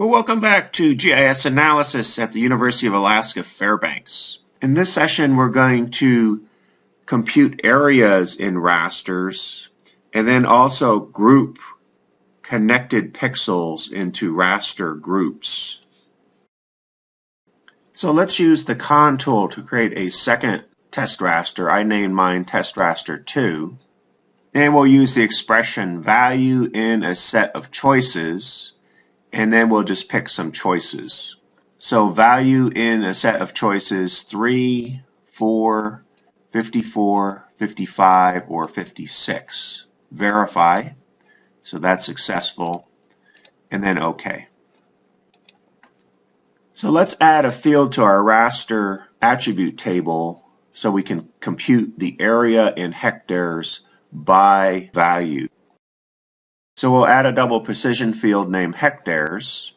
Well, welcome back to GIS Analysis at the University of Alaska Fairbanks. In this session, we're going to compute areas in rasters and then also group connected pixels into raster groups. So let's use the Con tool to create a second test raster. I named mine test raster 2. And we'll use the expression value in a set of choices, and then we'll just pick some choices. So value in a set of choices 3, 4, 54, 55, or 56. Verify. So that's successful. And then OK. So let's add a field to our raster attribute table so we can compute the area in hectares by value. So we'll add a double precision field named hectares.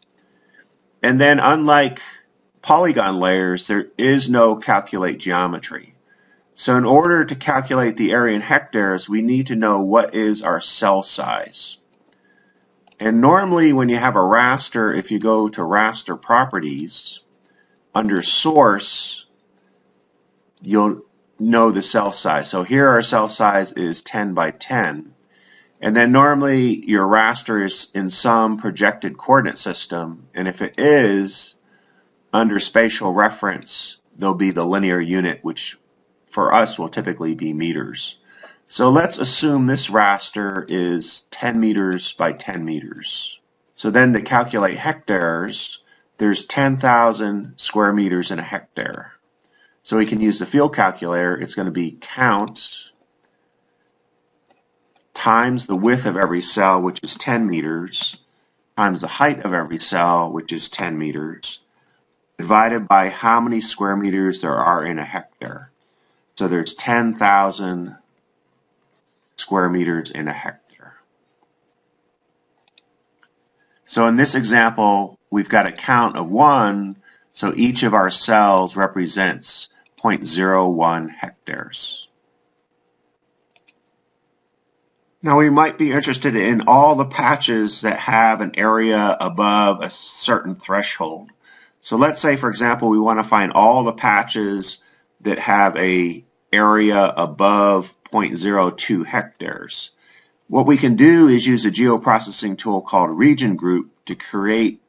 And then unlike polygon layers, there is no calculate geometry. So in order to calculate the area in hectares, we need to know what is our cell size. And normally when you have a raster, if you go to raster properties, under source, you'll know the cell size. So here our cell size is 10 by 10. And then normally your raster is in some projected coordinate system, and if it is, under spatial reference, there'll be the linear unit, which for us will typically be meters. So let's assume this raster is 10 meters by 10 meters. So then to calculate hectares, there's 10,000 square meters in a hectare. So we can use the field calculator. It's going to be count times the width of every cell, which is 10 meters, times the height of every cell, which is 10 meters, divided by how many square meters there are in a hectare. So there's 10,000 square meters in a hectare. So in this example, we've got a count of 1, so each of our cells represents 0.01 hectares. Now we might be interested in all the patches that have an area above a certain threshold. So let's say, for example, we want to find all the patches that have an area above 0.02 hectares. What we can do is use a geoprocessing tool called region group to create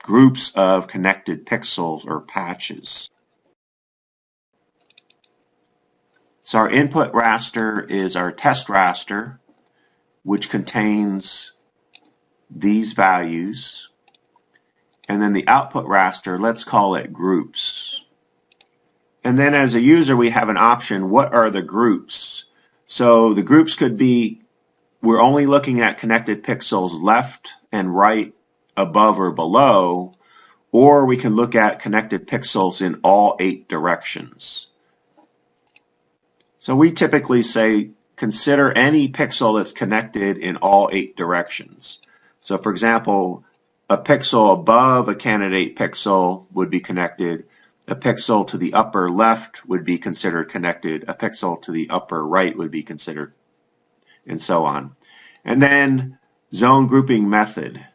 groups of connected pixels or patches. So our input raster is our test raster, which contains these values. And then the output raster, let's call it groups. And then as a user, we have an option, what are the groups? So the groups could be, we're only looking at connected pixels left and right, above or below, or we can look at connected pixels in all 8 directions. So we typically say, consider any pixel that's connected in all 8 directions. So for example, a pixel above a candidate pixel would be connected. A pixel to the upper left would be considered connected. A pixel to the upper right would be considered, and so on. And then zone grouping method.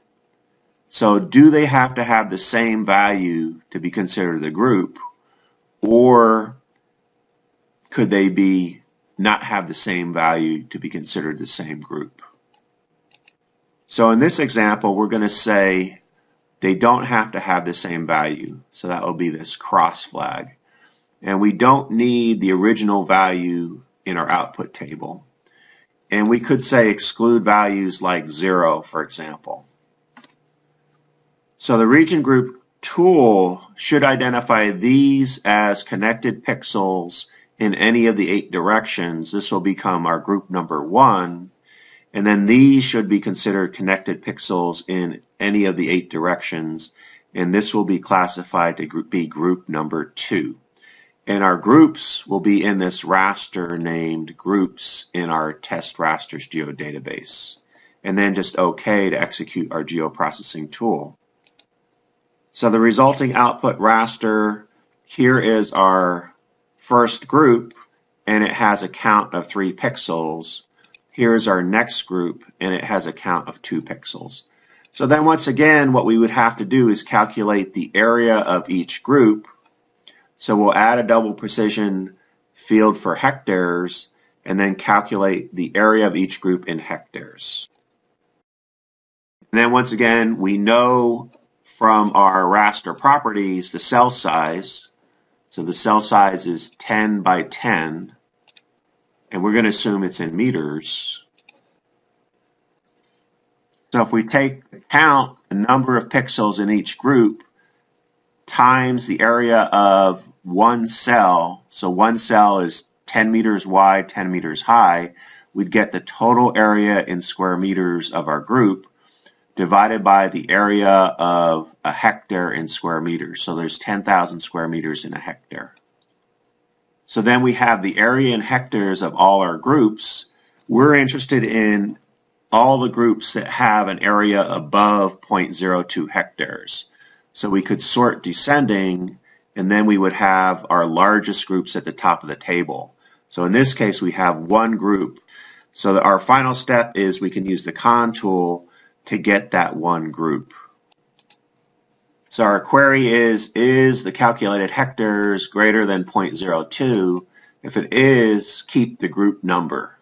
So do they have to have the same value to be considered the group, or could they be not have the same value to be considered the same group? So in this example, we're going to say they don't have to have the same value. So that will be this cross flag. And we don't need the original value in our output table. And we could say exclude values like 0, for example. So the region group tool should identify these as connected pixels in any of the 8 directions. This will become our group number 1. And then these should be considered connected pixels in any of the 8 directions. And this will be classified to be group number 2. And our groups will be in this raster named groups in our test rasters geodatabase. And then just OK to execute our geoprocessing tool. So the resulting output raster, here is our first group, and it has a count of 3 pixels. Here's our next group, and it has a count of 2 pixels. So then once again, what we would have to do is calculate the area of each group. So we'll add a double precision field for hectares and then calculate the area of each group in hectares. And then once again, we know from our raster properties the cell size. So the cell size is 10 by 10, and we're going to assume it's in meters. So if we count the number of pixels in each group times the area of one cell, so one cell is 10 meters wide, 10 meters high, we'd get the total area in square meters of our group divided by the area of a hectare in square meters. So there's 10,000 square meters in a hectare. So then we have the area in hectares of all our groups. We're interested in all the groups that have an area above 0.02 hectares. So we could sort descending, and then we would have our largest groups at the top of the table. So in this case, we have one group. So our final step is we can use the con tool to get that one group. So our query is the calculated hectares greater than 0.02? If it is, keep the group number.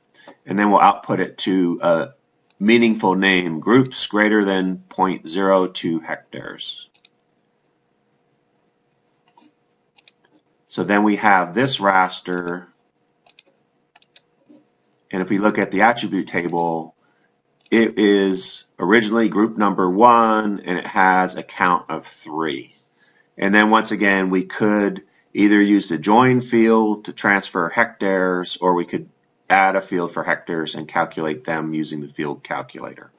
And then we'll output it to a meaningful name, groups greater than 0.02 hectares. So then we have this raster, and if we look at the attribute table, it is originally group number 1, and it has a count of 3. And then once again, we could either use the join field to transfer hectares, or we could add a field for hectares and calculate them using the field calculator.